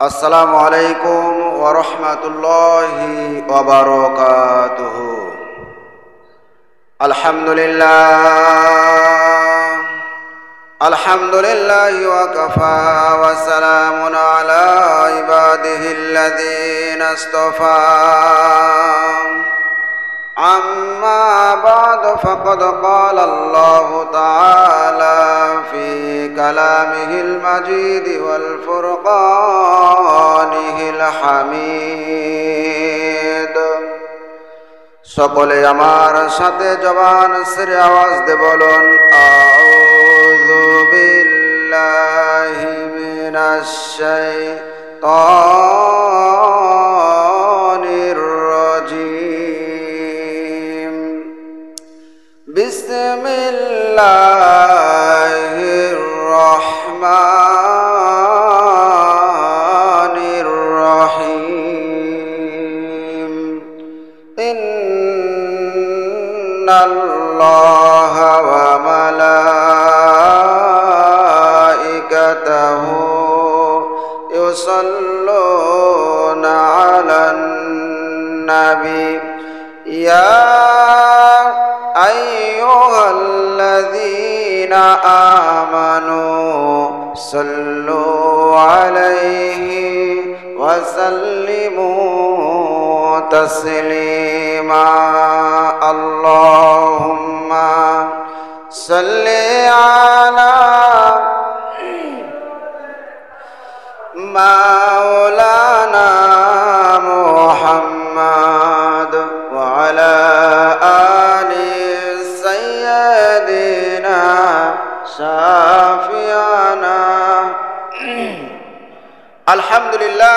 আসসালামু আলাইকুম ওয়া রাহমাতুল্লাহি ওয়া বারাকাতুহু। আলহামদুলিল্লাহি ওয়া কাফা ওয়া সালামুন আলা ইবাদিহিল্লাযীনা ইসতাফা। أما بعد فقد قال الله تعالى في كلامه المجيد والفرقانه الحميد। সকলে আমার সাথে জবান ছেড়ে আওয়াজ দিয়ে বলুন আউযু বিল্লাহি মিনাশ শাইতানির রাজীম। বিসমিল্লাহির রহমানির রহিম। ইন্নাল্লাহা ওয়া মালাইকাতাহু ইউসাল্লুনা আলান নাবী ইয়া আইয়ুহাল্লাযীনা আমানু সাল্লু আলাইহি ওয়া সাল্লিমু তাসলিমা। আল্লাহুম্মা সাল্লি আলা মাওলানা মুহাম্মদ ওয়া আলা আলি সাইয়্যিদিনা শাফিয়ানা। আলহামদুলিল্লাহ,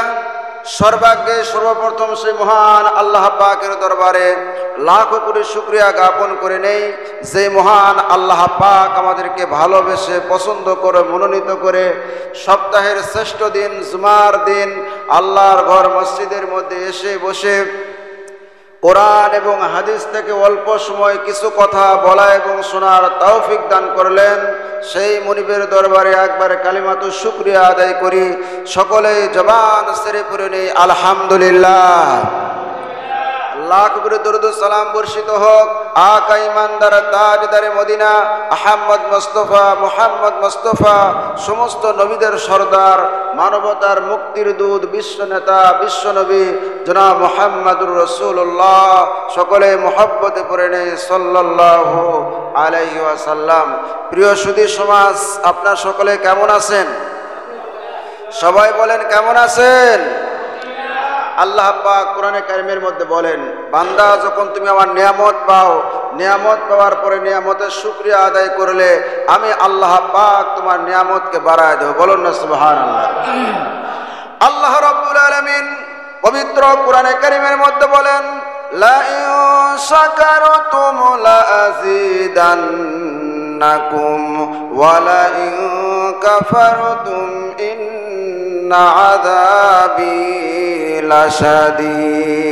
সর্বাগ্যে সর্বপ্রথম সেই মহান আল্লাহ পাকের দরবারে লাখো কোটি শুকরিয়া জ্ঞাপন করে নেই, যে মহান আল্লাহ পাক আমাদেরকে ভালোবেসে পছন্দ করে মনোনীত করে সপ্তাহের শ্রেষ্ঠ দিন জুমার দিন আল্লাহর ঘর মসজিদের মধ্যে এসে বসে কোরআন এবং হাদিস থেকে অল্প সময় কিছু কথা বলা এবং শোনার তৌফিক দান করলেন। সেই মুনিবের দরবারে একবার কালিমাতু শুকরিয়া আদায় করি। সকলে জবান ছেড়ে পড়ে নেই আলহামদুলিল্লাহ। লাখ করে দরুদ সালাম বর্ষিত হোক আকা ইমানদার তাজদারে মদিনা আহমদ মুহাম্মদ মুস্তাফা, সমস্ত নবীদের সরদার, মানবতার মুক্তির দূত, বিশ্ব নেতা, বিশ্ব নবী জনাব মুহাম্মদুর রাসূলুল্লাহ। সকলে মুহাব্বতে পড়ে নেই সাল্লাল্লাহু আলাইহি ওয়াসাল্লাম। প্রিয় সুধী সমাজ, আপনার সকলে কেমন আছেন? সবাই বলেন কেমন আছেন? আল্লাহ পাক কোরআনে কারিমের মধ্যে বলেন, বান্দা যখন তুমি আমার নিয়ামত পাও, নিয়ামত পাওয়ার পরে নিয়ামতের শুকরিয়া আদায় করলে আমি আল্লাহ পাক তোমার নিয়ামতকে বাড়ায় দেব। বলুন না সুবহানাল্লাহ। আল্লাহ রাব্বুল আলামিন পবিত্র কোরআনে কারিমের মধ্যে বলেন, লা ইন শাকারতুম লা আযীদান্নাকুম ওয়া লা ইন কাফারতুম ইন্না আযাবি লাশাদীদ।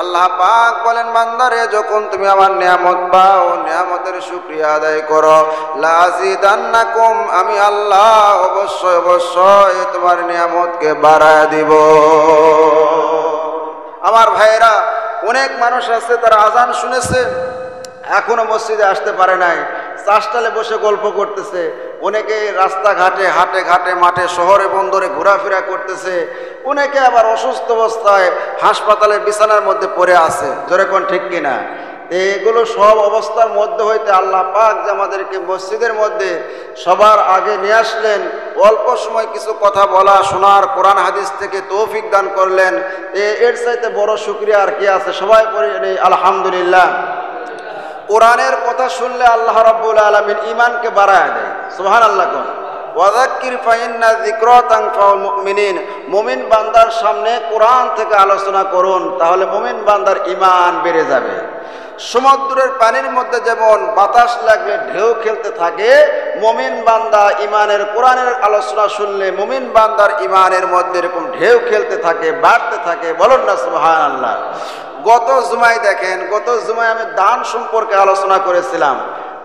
আল্লাহ পাক বলেন, বান্দারে যখন তুমি আমার নিয়ামত পাও, নিয়ামতের শুকরিয়া আদায় করো, লা আযীদান্নাকুম, আমি আল্লাহ অবশ্যই অবশ্যই তোমার নিয়ামতকে বাড়ায় দিব। আমার ভাইয়েরা, অনেক মানুষ আছে তারা আজান শুনেছে এখনো মসজিদে আসতে পারে নাই, চাষটালে বসে গল্প করতেছে। অনেকে রাস্তাঘাটে হাটে ঘাটে মাঠে শহরে বন্দরে ঘোরাফেরা করতেছে। অনেকে আবার অসুস্থ অবস্থায় হাসপাতালের বিছানার মধ্যে পড়ে আছে। জোরে কোন ঠিক কিনা? এগুলো সব অবস্থার মধ্যে হইতে আল্লাহ পাক যে আমাদেরকে মসজিদের মধ্যে সবার আগে নিয়ে আসলেন, অল্প সময় কিছু কথা বলা শোনার, কোরআন হাদিস থেকে তৌফিক দান করলেন, এর চাইতে বড় শুকরিয়া আর কি আছে? সবাই পড়ে নেই আলহামদুলিল্লাহ। কোরআনের কথা শুনলে আল্লাহ রাব্বুল আলামিন ঈমানকে বাড়ায় দেয়। সুবহানাল্লাহ। কোন ওয়াযাক্কির ফাইন্না যিকরা তানফাউল মুমিনিন, মুমিন বান্দার সামনে কোরআন থেকে আলোচনা করুন, তাহলে মুমিন বান্দার ঈমান বেড়ে যাবে। সমুদ্রের পানির মধ্যে যেমন বাতাস লাগলে ঢেউ খেলতে থাকে, মুমিন বান্দা ঈমানের কোরআনের আলোচনা শুনলে মুমিন বান্দার ঈমানের মধ্যে এরকম ঢেউ খেলতে থাকে, বাড়তে থাকে। বলুন না সুবহানাল্লাহ। গত জুমায় দেখেন, গত জুমায় আমি দান সম্পর্কে আলোচনা করেছিলাম।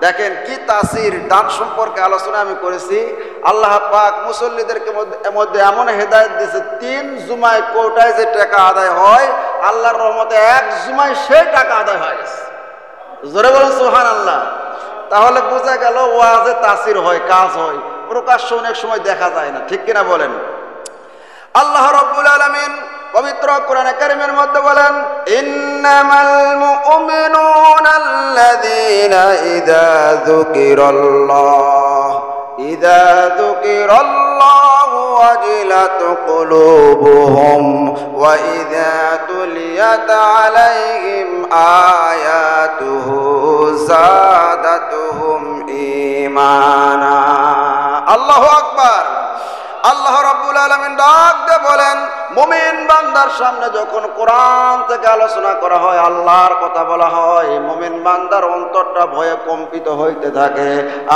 দেখেন কি তাসির, দান সম্পর্কে আলোচনা আমি করেছি। আল্লাহ পাক মুসল্লিদেরকে মধ্যে এমন হেদায়েত দিয়েছে 3 জুমায় কোটায় যে টাকা আদায় হয় আল্লাহর রহমতে 1 জুমায় সেই টাকা আদায় হয়। জোরে বলেন সুবহানাল্লাহ। তাহলে বোঝা গেল ওয়াজে তাসির হয়, কাজ হয়, প্রকাশ্য অনেক সময় দেখা যায় না, ঠিক কিনা বলেন? আল্লাহ রাব্বুল আলামিন পবিত্র কোরআনে কারীমের মধ্যে বলেন, ইন্নামাল মুমিনুনা আল্লাযীনা ইযা যুকিরাল্লাহু ওয়াজিলাত কুলুবুহুম ওয়া ইযা তুলিয়াত আলাইহিম আয়াতুহু যাদাতুহুম ঈমানা। আল্লাহু আকবার। আল্লাহ রাব্বুল আলামিন ডাক দিয়ে বলেন, মুমিন বান্দার সামনে যখন কোরআন থেকে আলোচনা করা হয়, আল্লাহর কথা বলা হয়, মুমিন বান্দার অন্তরটা ভয়ে কম্পিত হইতে থাকে।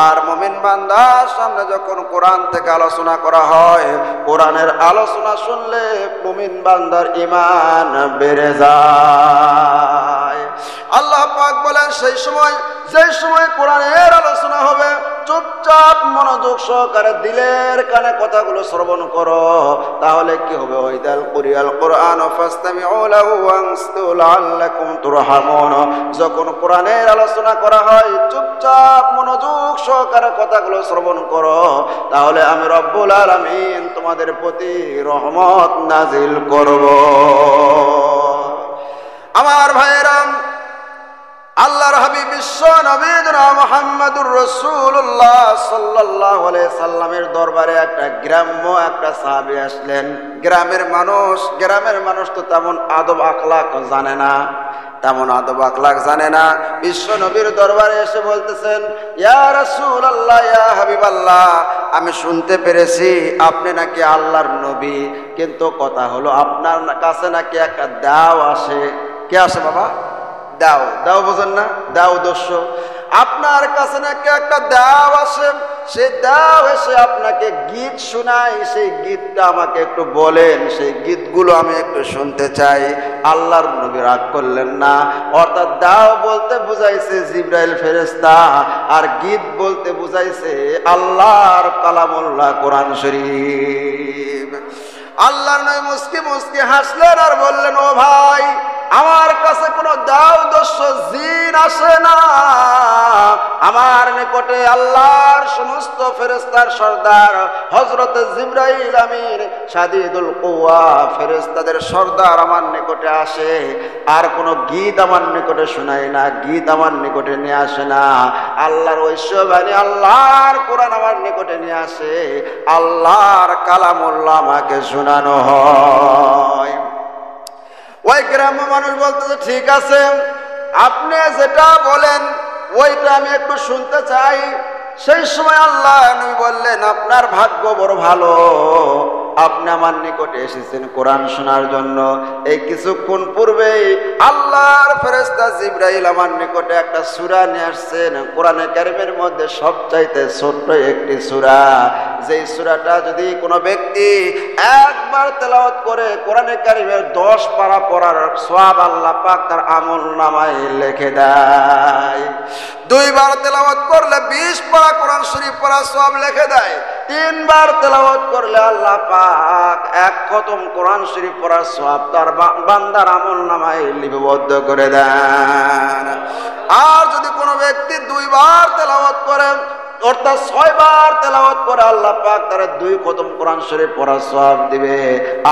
আর মুমিন বান্দার সামনে যখন কোরআন থেকে আলোচনা করা হয়, কোরআনের আলোচনা শুনলে মুমিন বান্দার ঈমান বেড়ে যায়। আল্লাহ পাক বলেন, সেই সময় কোরআনের আলোচনা হবে, চুপচাপ মনোযোগ সহকারে দিলের কানে কথাগুলো শ্রবণ করো, তাহলে কি হবে? ওয়াইদাল কুরিয়াল কুরআন ফাসতামিউ লাহু ওয়ানসিতু লাআল্লাকুম তুরহামুন। যখন কোরআনের আলোচনা করা হয়, চুপচাপ মনোযোগ সহকারে কথাগুলো শ্রবণ করো, তাহলে আমি রব্বুল আলামিন তোমাদের প্রতি রহমত নাজিল করব। আমার ভাইয়েরা, আল্লাহর হাবিব বিশ্ব নবী জনাব মুহাম্মদুর রাসূলুল্লাহ সাল্লাল্লাহু আলাইহি সাল্লামের দরবারে একটা সাহাবী আসলেন। গ্রামের মানুষ তো তেমন আদব আখলাক জানে না। বিশ্ব নবীর দরবারে এসে বলতেছেন, ইয়া রাসূলুল্লাহ, ইয়া হাবিবাল্লাহ, আমি শুনতে পেরেছি আপনি নাকি আল্লাহর নবী, কিন্তু কথা হলো আপনার কাছে নাকি একটা দাও আসে। কে আসে বাবা? দাও বোঝেন না? দাও দস্য। আপনার কাছে নাকি একটা দাও আসে, সেই দাও এসে আপনাকে গীত শোনায়, সেই গীতটা আমাকে একটু বলেন, সেই গীতগুলো আমি একটু শুনতে চাই। আল্লাহর নবী রাগ করলেন না। অর্থাৎ দাও বলতে বুঝাইছে জিবরাইল ফেরেশতা, আর গীত বলতে বুঝাইছে আল্লাহর কালামুল্লাহ কোরআন শরীফ। আল্লাহর নবী মুস্কি হাসলেন আর বললেন, ও ভাই, আমার কাছে কোনো দাও দস্য জিন আসে না। আমার নিকটে আল্লাহর সমস্ত ফেরেশতার সর্দার হযরত জিবরাইল আমিন শাদীদুল কুওয়া ফেরেশতাদের সর্দার আমার নিকটে আসে। আর কোনো গীত আমার নিকটে শোনায় না, গীত আমার নিকটে নিয়ে আসে না। আল্লাহর ঐশ্ববাণী, আল্লাহর কোরআন আমার নিকটে নিয়ে আসে, আল্লাহর কালামুল্লাহ আমাকে শোনানো হয়। ওই গ্রাম্য মানুষ বলতেছে, ঠিক আছে, আপনি যেটা বলেন ওইটা আমি একটু শুনতে চাই। সেই সময় আল্লাহ নবী বললেন, আপনার ভাগ্য বড় ভালো, আপনি আমার নিকটে এসেছেন কোরআন শোনার জন্য। এই কিছুক্ষণ পূর্বেই আল্লাহর ফেরেশতা জিবরাইল আমার নিকটে একটা সূরা নিয়ে আসছেন। কোরআনে কারীমের মধ্যে সবচাইতে ছোট্ট একটি সূরা, যেই সূরাটা যদি কোনো ব্যক্তি একবার তেলাওয়াত করে কোরআনে কারীমের 10 পারা পড়ার সওয়াব আল্লাহ পাক তার আমলনামায় লিখে দেয়। 2 বার তেলাওয়াত করলে 20 পারা কোরআন শরীফ পড়ার সওয়াব লিখে দেয়। 3 বার তেলাওয়াত করলে আল্লাহ পাক 1 খতম কোরআন শরীফ পড়ার সওয়াব তার বান্দার আমলনামায় লিপিবদ্ধ করে দেন। আর যদি কোনো ব্যক্তি 2 বার তেলাওয়াত করে, অর্থাৎ 6 বার তেলাওয়াত করে, আল্লাহ পাক তার 2 খতম কোরআন শরীফ পড়ার সওয়াব দিবে।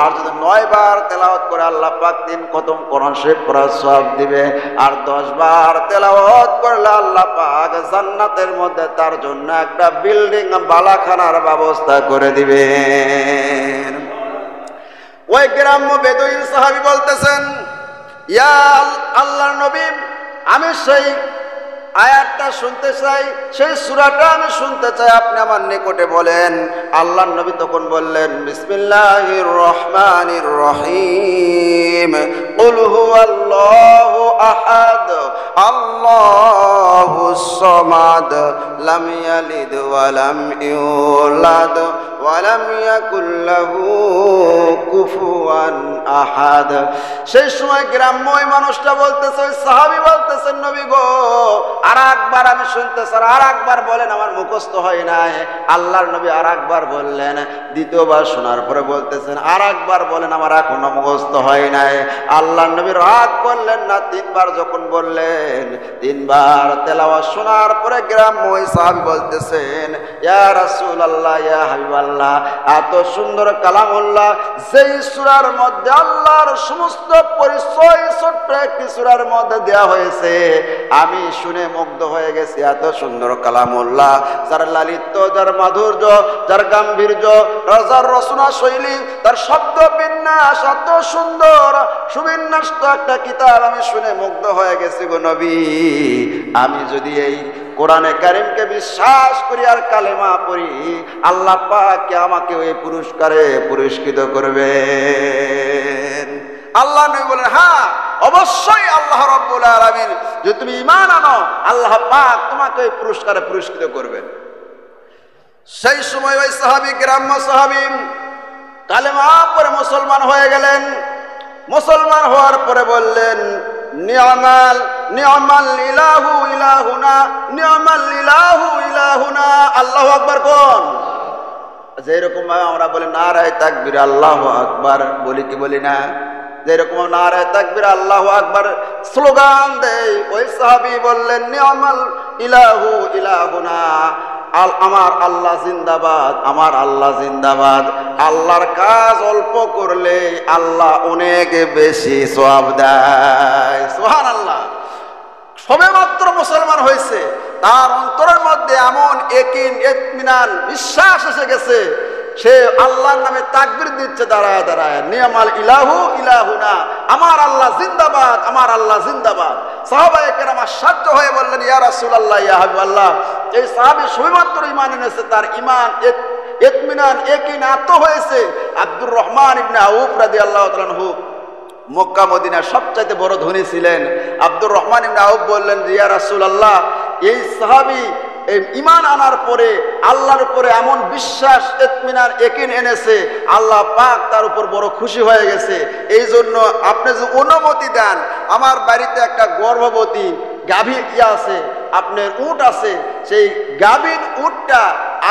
আর যদি 9 বার তেলাওয়াত করে, আল্লাহ পাক 3 খতম কোরআন শরীফ পড়ার সওয়াব দিবে। আর 10 বার তেলাওয়াত করলে আল্লাহ পাক জান্নাতের মধ্যে তার জন্য একটা বিল্ডিং বালাখানার ব্যবস্থা করে দিবেন। ওই গ্রাম্য বেদুইন সাহাবী বলতেছেন, ইয়া আল্লাহর নবী, আমি সেই আয়াতটা শুনতে চাই, সেই সূরাটা আমি শুনতে চাই, আপনি আমার নিকটে বলেন। আল্লাহর নবী তখন বললেন, বিসমিল্লাহির রহমানির রহিম, কুল হুয়াল্লাহু আহাদ, আল্লাহুস সামাদ, লাম ইয়ালিদ ওয়া লাম ইউলাদ ওয়া লাম ইয়াকুল লাহু কুফুয়ান আহাদ। সেই সময় গ্রাম্য ওই মানুষটা বলতেছে, ওই সাহাবী বলতেছেন, নবী গো আর একবার আমি শুনতেছি, আর একবার বলেন, আমার মুখস্থ হয় নাই। আল্লাহর নবী আর একবার বললেন, দ্বিতীয়বার শোনার পরে বলতেছেন, আর একবার বলেন, আমার এখনো মুখস্থ হয় নাই। আল্লাহর নবী রাগ করলেন না, তিনবার যখন বললেন, তিনবার তেলাওয়াত শোনার পরে গ্রাম্য ওই সাহাবী বলতেছেন, ইয়া রাসূলুল্লাহ, ইয়া হাবিবাল্লাহ, এত সুন্দর কালামুল্লাহ যেই সূরার মধ্যে আল্লাহর সমস্ত পরিচয় ছোট্ট একটি সূরার মধ্যে দেয়া হয়েছে, আমি শুনে মুগ্ধ হয়ে গেছি। এত সুন্দর কালামুল্লাহ, যার লালিত্য, যার মাধুর্য, যার গাম্ভীর্য, যার রচনা শৈলী, তার শব্দ বিন্যাস এত সুন্দর সুবিন্যস্ত একটা কিতাব আমি শুনে মুগ্ধ হয়ে গেছি গো নবী। আমি যদি এই কোরআনে কারিমকে বিশ্বাস করি আর কালেমা পড়ি, আল্লাহ পাক আমাকে ওই পুরস্কারে পুরস্কৃত করবেন। আল্লাহ নবী বলেন, হ্যাঁ অবশ্যই আল্লাহ রাব্বুল আলামিন, যদি তুমি ঈমান আনো আল্লাহ পাক তোমাকে ওই পুরস্কারে পুরস্কৃত করবেন। সেই সময় ওই সাহাবী, গ্রাম্য সাহাবী, কালেমা পড়ে মুসলমান হয়ে গেলেন। মুসলমান হওয়ার পরে বললেন, নি'মাল নি'মাল ইলাহু ইলাহুনা, নি'মাল ইলাহু ইলাহুনা। আল্লাহু আকবার কোন? যেরকম আমরা বলি নারায়ে তাকবীর আল্লাহু আকবার, বলি কি বলি না? যেরকম নারায়ে তাকবীর আল্লাহু আকবার স্লোগান দেয়, ওই সাহাবী বললেন, নি'মাল ইলাহু ইলাহুনা, আমার আল্লাহ জিন্দাবাদ, আমার আল্লাহ জিন্দাবাদ। আল্লাহর কাজ অল্প করলে আল্লাহ অনেক বেশি সওয়াব দেয়। সুবহানাল্লাহ। সবে মাত্র মুসলমান হয়েছে, তার অন্তরের মধ্যে এমন ইয়াকিন, ইতমিনান, বিশ্বাস এসে গেছে, সে আল্লাহর নামে তাকবীর দিচ্ছে দাঁড়ায় দাঁড়ায়, নি'মাল ইলাহু ইলাহুনা, আমার আল্লাহ জিন্দাবাদ, আমার আল্লাহ জিন্দাবাদ। সাহাবায়ে কেরাম আশ্চর্য হয়ে বললেন, ইয়া রাসূলুল্লাহ, ইয়া হাবিবাল্লাহ, এই সাহাবী সবেমাত্র ঈমান এনেছে, তার ঈমান, ইতমিনান, ইয়াকিন এত হয়েছে। আব্দুর রহমান ইবনে আউফ রাদিয়াল্লাহু তাআলা আনহু মক্কা মদিনার সবচাইতে বড় ধনী ছিলেন। আব্দুর রহমান ইবনে আউফ বললেন, ইয়া রাসূলুল্লাহ, এই সাহাবী ঈমান আনার পরে আল্লাহর উপরে এমন বিশ্বাস, ইতমিনান, ইয়াকিন এনেছে, আল্লাহ পাক তার উপর বড় খুশি হয়ে গেছে। এই জন্য আপনি যে অনুমতি দেন, আমার বাড়িতে একটা গর্ভবতী গাভী আছে, আপনার উট আছে, সেই গাভীর উটটা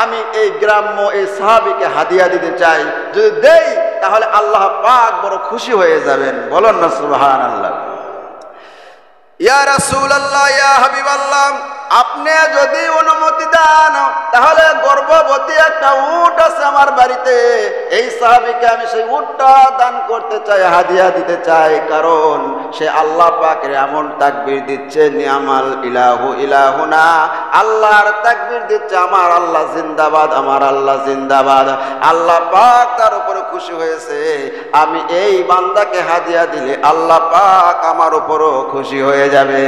আমি এই গ্রাম্য এই সাহাবীকে হাদিয়া দিতে চাই। যদি দেই তাহলে আল্লাহ পাক বড় খুশি হয়ে যাবেন। বলেন না সুবহানাল্লাহ। ইয়া রাসূলুল্লাহ, ইয়া হাবিবাল্লাহ, আপনি যদি অনুমতি দেন তাহলে গর্ভবতী একটা উট আছে আমার বাড়িতে, এই সাহাবীকে আমি সেই উটটা দান করতে চাই, হাদিয়া দিতে চাই। কারণ সে আল্লাহ পাকের এমন তাকবীর দিচ্ছে, নি'মাল ইলাহু ইলাহুনা, আল্লাহর তাকবীর দিচ্ছে, আমার আল্লাহ জিন্দাবাদ, আমার আল্লাহ জিন্দাবাদ। আল্লাহ পাক তার উপরে খুশি হয়েছে, আমি এই বান্দাকে হাদিয়া দিলে আল্লাহ পাক আমার উপরও খুশি হয়ে যাবে।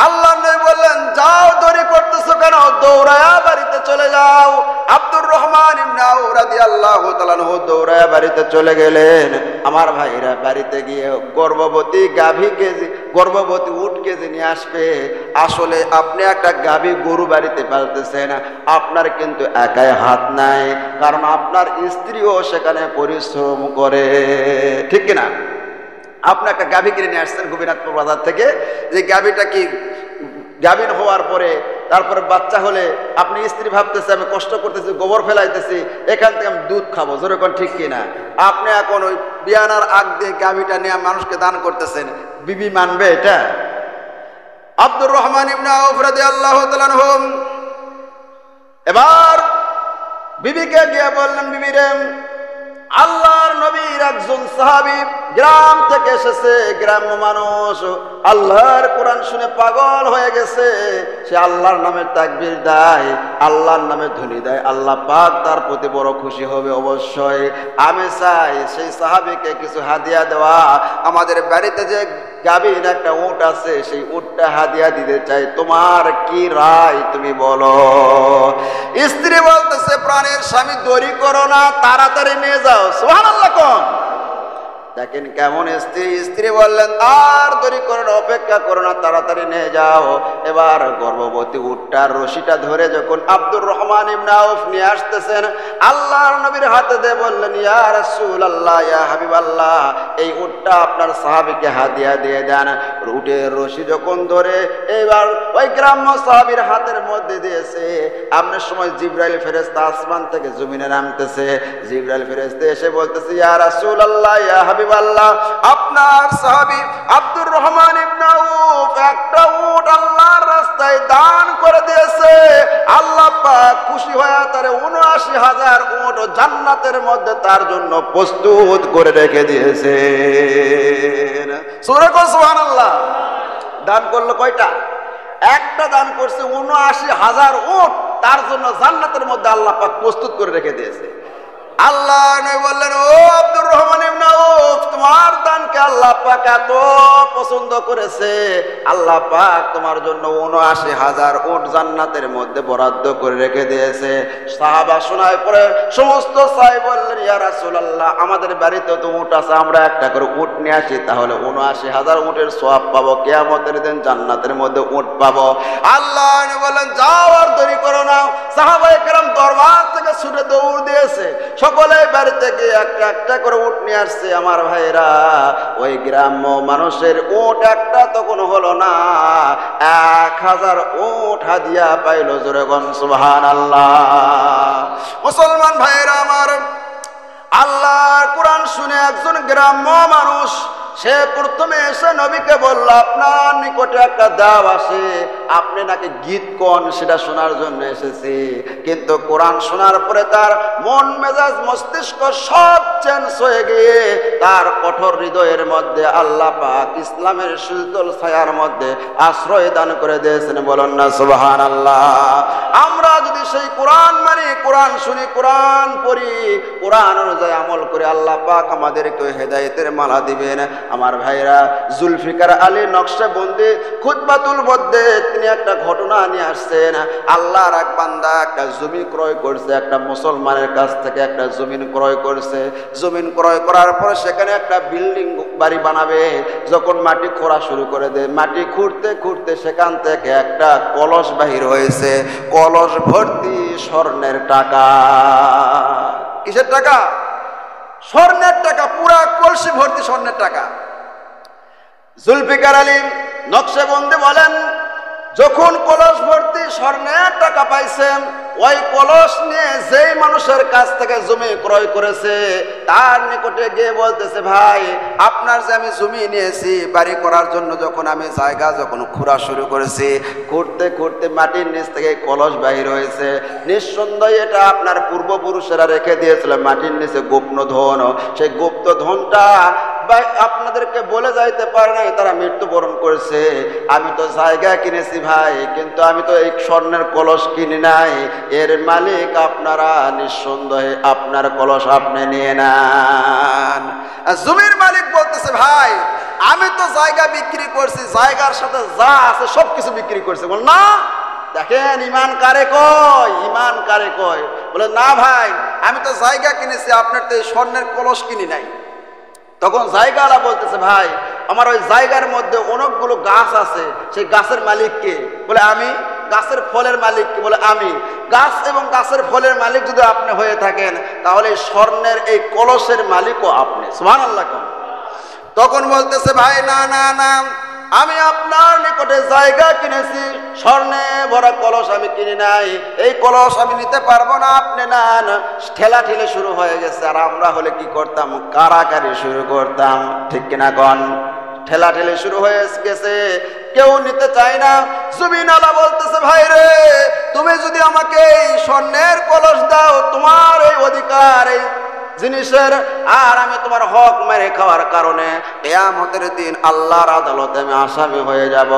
আল্লাহ নবী বললেন, যাও, দেরি করতেছো কেন? দৌড়ায়া বাড়িতে চলে যাও। আব্দুর রহমান ইবনে আউফ রাদিয়াল্লাহু তাআলা আনহু দৌড়ায়া বাড়িতে চলে গেলেন। আমার ভাইরা বাড়িতে গিয়ে গর্ভবতী গাভীকে, গর্ভবতী উটকে যে নিয়ে আসবে, আসলে আপনি একটা গাভী গরু বাড়িতে পালতেছেন, আপনার কিন্তু একাই হাত নাই, কারণ আপনার স্ত্রীও সেখানে পরিশ্রম করে, ঠিক কিনা? আপনি একটা গাভী কিনে নিয়ে আসছেন গোপীনাথপুর বাজার থেকে, যে গাভীটা কি গাভীন হওয়ার পরে তারপরে বাচ্চা হলে আপনি স্ত্রী ভাবতেছে আমি কষ্ট করতেছি, গোবর ফেলাইতেছি, এখান থেকে আমি দুধ খাবো, যেরকম ঠিক কিনা? আপনি এখন ওই বিয়ানার আগ দিয়ে গাভীটা নিয়ে মানুষকে দান করতেছেন, বিবি মানবে এটা? আব্দুর রহমান ইবনে আউফ রাদিয়াল্লাহু তাআলা আনহু এবার বিবিকে গিয়ে বললেন, বিবিরে, আল্লাহর নবীর একজন সাহাবী গ্রাম থেকে এসেছে, গ্রাম্য মানুষ, আল্লাহর কোরআন শুনে পাগল হয়ে গেছে, সে আল্লাহর নামে তাকবীর দেয়, আল্লাহর নামে ধ্বনি দেয়, আল্লাহ পাক তার প্রতি বড় খুশি হবে। অবশ্যই আমি চাই সেই সাহাবীকে কিছু হাদিয়া দেওয়া। আমাদের বাড়িতে যে গাভীর একটা উট আছে, সেই উটটা হাদিয়া দিতে চাই, তোমার কি রায় তুমি বলো? স্ত্রী বলতেছে, প্রাণের স্বামী, দেরি করো না, তাড়াতাড়ি নিয়ে যাও। সুবহানাল্লাহ কোন? দেখেন কেমন স্ত্রী। স্ত্রী বললেন আর দেরি করো না, অপেক্ষা করো না, তাড়াতাড়ি নিয়ে যাও। এবার গর্ভবতী উটটার রশিটা ধরে যখন আব্দুর রহমান ইবনে আউফ নিয়ে আসতেছেন, আল্লাহর নবীর হাতে দিয়ে বললেন, ইয়া রাসূলুল্লাহ, ইয়া হাবিবাল্লাহ, এই উটটা আপনার সাহাবীকে হাদিয়া দিয়ে দেন। উটের রশি যখন ধরে এবার ওই গ্রাম্য সাহাবীর হাতের মধ্যে দিয়েছে, আপনার সময় জিবরাইল ফেরেশতা আসমান থেকে জমিনে নামতেছে। জিবরাইল ফেরেশতা এসে বলতেছে, ইয়া রাসূলুল্লাহ, ইয়া হাবিবাল্লাহ, আপনার সাহাবী আব্দুর রহমান ইবনে আউফ একটা উট আল্লাহর রাস্তায় দান করে দিয়েছে। আল্লাহ পাক খুশি হয়ে তার ৭৯,০০০ উট জান্নাতের মধ্যে তার জন্য প্রস্তুত করে রেখে দিয়েছে। সূরা সুবহানাল্লাহ। দান করলো কয়টা? একটা দান করছে ৭৯,০০০ উট, তার জন্য জান্নাতের মধ্যে আল্লাহ পাক প্রস্তুত করে রেখে দিয়েছে। আল্লাহ নবী বললেন, ও আব্দুর রহমান ইবনে আউফ, তোমার দানকে আল্লাহ পাক এত পছন্দ করেছে, আল্লাহ পাক তোমার জন্য ৭৯,০০০ উট জান্নাতের মধ্যে বরাদ্দ করে রেখে দিয়েছে। সাহাবা শোনায় পরে সমস্ত সাহাবী বললেন, ইয়া রাসূলুল্লাহ, আমাদের বাড়িতে তো উট আছে, আমরা একটা করে উট নিয়ে আসি, তাহলে ৭৯,০০০ উটের সওয়াব পাবো, কিয়ামতের দিন জান্নাতের মধ্যে উট পাবো। আল্লাহ নবী বললেন, যাও আর দেরি করো না। সাহাবায়ে কেরাম দরবার থেকে ছুটে দৌড় দিয়েছে, সকলে বাড়ি থেকে একটা একটা করে উট নিয়ে আসছে। আমার ভাইরা, ওই গ্রাম্য মানুষের উট একটা তখন হলো না, ১,০০০ উট হাদিয়া পাইল। জোরে গণ সুবহানাল্লাহ। মুসলমান ভাইরা আমার, আল্লাহর কোরআন শুনে একজন গ্রাম্য মানুষ সে প্রথমে এসে নবীকে বলল, আপনার নিকটে একটা দাও আসে, আপনি নাকি গীত কোন সেটা শোনার জন্য এসেছি। কিন্তু কোরআন শোনার পরে তার মন মেজাজ মস্তিষ্ক সব চেঞ্জ হয়ে গিয়ে তার কঠোর হৃদয়ের মধ্যে আল্লাহ পাক ইসলামের শীতল ছায়ার মধ্যে আশ্রয় দান করে দিয়েছেন। বলুন না সুবহানাল্লাহ। আমরা যদি সেই কোরআন মানি, কোরআন শুনি, কোরআন পড়ি, কোরআন অনুযায়ী আমল করে, আল্লাহ পাক আমাদেরকে হেদায়েতের মালা দিবেন। আমার ভাইরা, জুলফিকার আলী নকশবন্দি খুতবাতুল মধ্যে তিনি একটা ঘটনা নিয়ে আসছেন। আল্লাহর এক বান্দা একটা জমি ক্রয় করছে, একটা মুসলমানের কাছ থেকে একটা জমিন ক্রয় করছে। জমিন ক্রয় করার পরে সেখানে একটা বিল্ডিং বাড়ি বানাবে। যখন মাটি খোঁড়া শুরু করে দেয়, মাটি খুঁড়তে খুঁড়তে সেখান থেকে একটা কলস বাহির হয়েছে, কলস ভর্তি স্বর্ণের টাকা। কিসের টাকা? স্বর্ণের টাকা, পুরা কলসি ভর্তি স্বর্ণের টাকা। জুলফিকার আলী নকশবন্দি বলেন, যখন কলস ভর্তি স্বর্ণের টাকা পাইছেন, ওই কলস নিয়ে যেই মানুষের কাছ থেকে জমি ক্রয় করেছে তার নিকটে গিয়ে বলতেছে, ভাই, আপনার যে আমি জমি নিয়েছি বাড়ি করার জন্য, যখন আমি জায়গা খোঁড়া শুরু করেছি, খুঁড়তে খুঁড়তে মাটির নিচ থেকে কলস বাহির হয়েছে। নিঃসন্দেহে এটা আপনার পূর্বপুরুষেরা রেখে দিয়েছিল মাটির নিচে গুপ্ত ধন। সেই গুপ্ত ধনটা আপনাদেরকে বলে যাইতে পারে নাই, তারা মৃত্যুবরণ করেছে। আমি তো জায়গা কিনেছি ভাই, কিন্তু আমি তো এই স্বর্ণের কলস কিনি নাই। এর মালিক আপনারা, নিঃসন্দেহে আপনার কলস আপনি নিয়ে নেন। জমির মালিক বলতেছে, ভাই, আমি তো জায়গা বিক্রি করছি, জায়গার সাথে যা আছে সবকিছু বিক্রি করছি। বল না, দেখেন ইমান কারে কয়, ইমান কারে কয়। বলে, না ভাই, আমি তো জায়গা কিনেছি, আপনার তো এই স্বর্ণের কলস কিনি নাই। তখন জায়গাওয়ালা বলতেছে, ভাই, আমার ওই জায়গার মধ্যে অনেকগুলো গাছ আছে, সেই গাছের মালিক কে? বলে, আমি। গাছের ফলের মালিক কে? বলে, আমি। গাছ এবং গাছের ফলের মালিক যদি আপনি হয়ে থাকেন, তাহলে স্বর্ণের এই কলসের মালিকও আপনি। সুবহানাল্লাহ। তখন বলতেছে, ভাই, না না না, আমি আপনার নিকটে জায়গা কিনেছি, স্বর্ণে ভরা কলস আমি কিনি নাই, এই কলস আমি নিতে পারবো না, আপনি নেন। ঠেলা ঠেলে শুরু হয়ে গেছে। আর আমরা হলে কি করতাম? কারাকারি শুরু করতাম, ঠিক কিনা গণ? ঠেলা ঠেলে শুরু হয়ে গেছে, কেউ নিতে চায় না। জমিনওয়ালা বলতেছে, ভাই রে, তুমি যদি আমাকে এই স্বর্ণের কলস দাও, তোমার এই অধিকার এই জিনিসের, আর আমি তোমার হক মেরে খাওয়ার কারণে কিয়ামতের দিন আল্লাহর আদালতে আমি আসামি হয়ে যাব,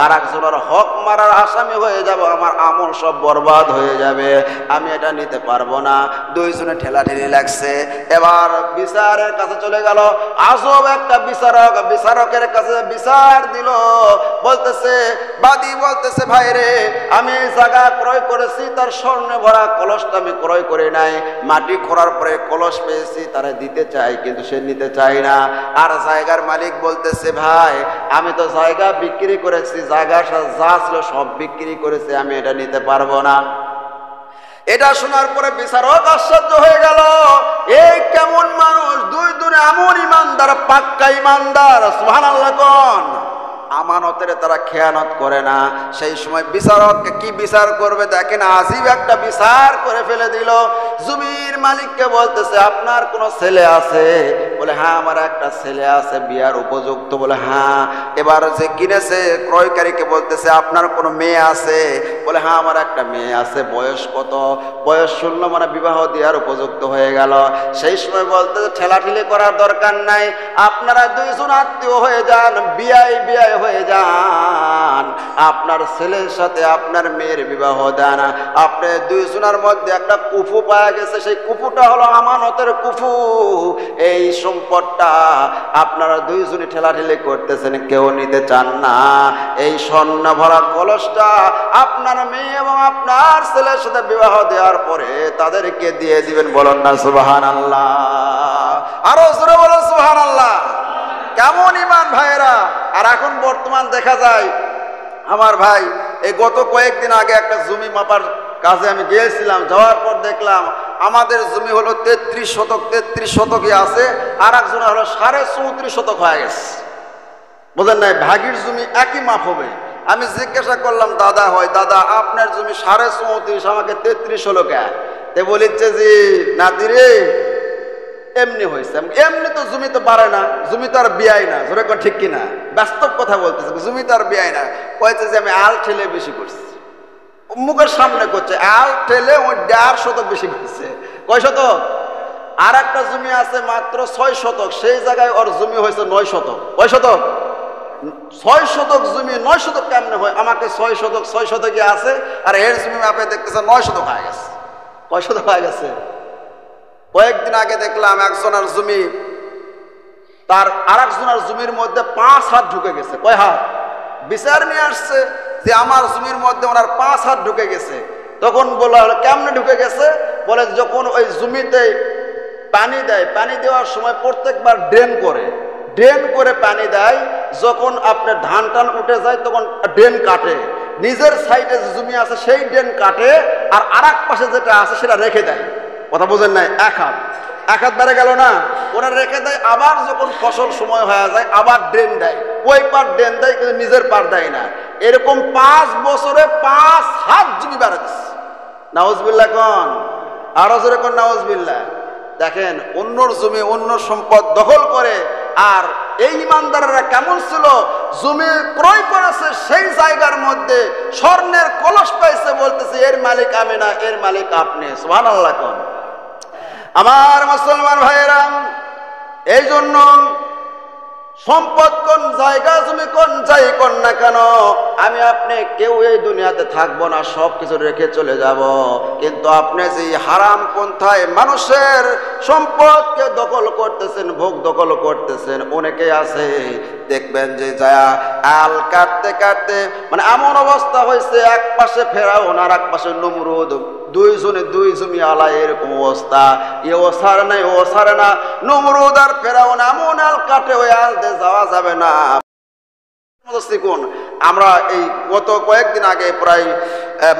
আর একজনের হক মারার আসামি হয়ে যাব, আমার আমল সব বরবাদ হয়ে যাবে, আমি এটা নিতে পারবো না। দুইজনে ঠেলাঠেলি লাগছে। এবার বিচারের কাছে চলে গেল। আজব একটা বিচারক, বিচারকের কাছে বিচার দিল। বলতেছে, বাদী বলতেছে, ভাই রে, আমি জায়গা ক্রয় করেছি, তার স্বর্ণে ভরা কলসটা আমি ক্রয় করে নাই। মাটি খোঁড়ার পরে কলস কলস পেয়েছি তারা দিতে চাই, কিন্তু সে নিতে চায় না। আর জায়গার মালিক বলতেছে, ভাই আমি তো জায়গা বিক্রি করেছি, জায়গা যা ছিল সব বিক্রি করেছি, আমি এটা নিতে পারবো না। এটা শোনার পরে বিচারক আশ্চর্য হয়ে গেল, এই কেমন মানুষ, দুই দুনে এমন ইমানদার, পাক্কা ইমানদার, সুবহানাল্লাহ কোন, আমানতের তারা খেয়ানত করে না। সেই সময় বিচারককে কি বিচার করবে দেখেন, আজীব একটা বিচার করে ফেলে দিল। জমির মালিককে বলতেছে, আপনার কোনো ছেলে আছে? বলে হ্যাঁ আমার একটা ছেলে আছে, বিয়ার উপযুক্ত। বলে হ্যাঁ। এবার যে কিনেছে ক্রয়কারীকে বলতেছে, আপনার কোনো মেয়ে আছে? বলে হ্যাঁ আমার একটা মেয়ে আছে। বয়স কত? বয়স 16, মানে বিবাহ দেওয়ার উপযুক্ত হয়ে গেল। সেই সময় বলতেছে, ঠেলাঠেলি করার দরকার নাই, আপনারা দুইজন আত্মীয় হয়ে যান, বিয়াই হয়ে যান, আপনার ছেলের সাথে আপনার মেয়ের বিবাহ দেন। আপনি দুইজনের মধ্যে একটা কুফু পাওয়া গেছে, সেই কুফুটা হলো আমানতের কুফু। এই সম্পদটা আপনারা দুইজনই ঠেলাঠেলি করতেছেন, কেউ নিতে চান না। এই স্বর্ণ ভরা কলসটা আপনার মেয়ে এবং আপনার ছেলের সাথে বিবাহ দেওয়ার পরে তাদেরকে দিয়ে দিবেন। বলেন না সুবহানাল্লাহ, আরো জোরে বলেন সুবহানাল্লাহ। কেমন ইমান ভাইয়েরা! আর এখন বর্তমান দেখা যায়, আমার ভাই এই গত কয়েকদিন আগে একটা জমি মাপার কাজে আমি গিয়েছিলাম, যাওয়ার পর দেখলাম আমাদের জমি হলো 33 শতক, 33 শতকই আছে, আর একজনের হলো 34.5 শতক হয়ে গেছে। বুঝলেন না, ভাগির জমি একই মাপ হবে। আমি জিজ্ঞাসা করলাম, দাদা হয় দাদা আপনার জমি 34.5, আমাকে 33 হলো কে? তে বলিচ্ছে যে নাতি রে এমনি হয়েছে, এমনি তো জমি তো বাড়ে না, জমি তো আর বিয়াই না। জোরে কোন ঠিক কিনা? বাস্তব কথা বলতেছে, জমি তো আর বিয়াই না। কয়েছে যে আমি আল ঠেলে বেশি করছি, মুখের সামনে করছে, আল ঠেলে ওই 1.5 শতক বেশি করছে। কয় শতক? আর একটা জমি আছে মাত্র 6 শতক, সেই জায়গায় ওর জমি হয়েছে 9 শতক। কয় শতক? 6 শতক জমি 9 শতক কেমনে হয়? আমাকে 6 শতক 6 শতকই আছে, আর এর জমি মাপে দেখতেছে 9 শতক হয়ে গেছে। কয় শতক হয়ে গেছে? কয়েকদিন আগে দেখলাম একজনের জমি, তার আর একজনের জমির মধ্যে 5 হাত ঢুকে গেছে। কয় হাত? বিচার নিয়ে আসছে যে আমার জমির মধ্যে ওনার 5 হাত ঢুকে গেছে। তখন বলা হলো কেমনে ঢুকে গেছে? বলে যখন ওই জমিতে পানি দেয়, পানি দেওয়ার সময় প্রত্যেকবার ড্রেন করে পানি দেয়, যখন আপনার ধান টান উঠে যায় তখন ড্রেন কাটে, নিজের সাইডে যে জমি আছে সেই ড্রেন কাটে, আর আরেক পাশে যেটা আছে সেটা রেখে দেয়। কথা বোঝেন নাই? এক হাত বেড়ে গেল না, ওরা রেখে দেয়। আবার যখন ফসল সময় হয়ে যায় আবার ড্রেন দেয়, ওই পার ড্রেন দেয় কিন্তু নিজের পার দেয় না। এরকম 5 বছরে 5 হাত জমি বেড়ে দিচ্ছে। নাউজুবিল্লাহ কোন, আরো জোরে কোন নাউজুবিল্লাহ। দেখেন অন্যর জমি অন্য সম্পদ দখল করে। আর এই ইমানদাররা কেমন ছিল, জমি ক্রয় করেছে, সেই জায়গার মধ্যে স্বর্ণের কলস পাইছে, বলতেছে এর মালিক আমি না, এর মালিক আপনি। সুবহানাল্লাহ কোন। আমার মুসলমান ভাইয়েরা, এই জন্য সম্পদ কোন জায়গা, জমি কোন যাই কোন না কেন, আমি আপনি কেউ এই দুনিয়াতে থাকবো না, সব কিছু রেখে চলে যাব। কিন্তু আপনি যে হারাম পন্থায় মানুষের সম্পদকে দখল করতেছেন, ভোগ দখল করতেছেন, অনেকেই আছে দেখবেন যে যায় আল কাটতে কাটতে মানে এমন অবস্থা হয়েছে, এক পাশে ফেরাউন আর এক পাশে নমরুদ, দুইজনে দুই জমি আলা, এরকম অবস্থা। ও সারে না, নমরুদ আর ফেরাউন এমন আল কাটে, ওই আল দিয়ে যাওয়া যাবে না। আমরা এই গত কয়েকদিন আগে, প্রায়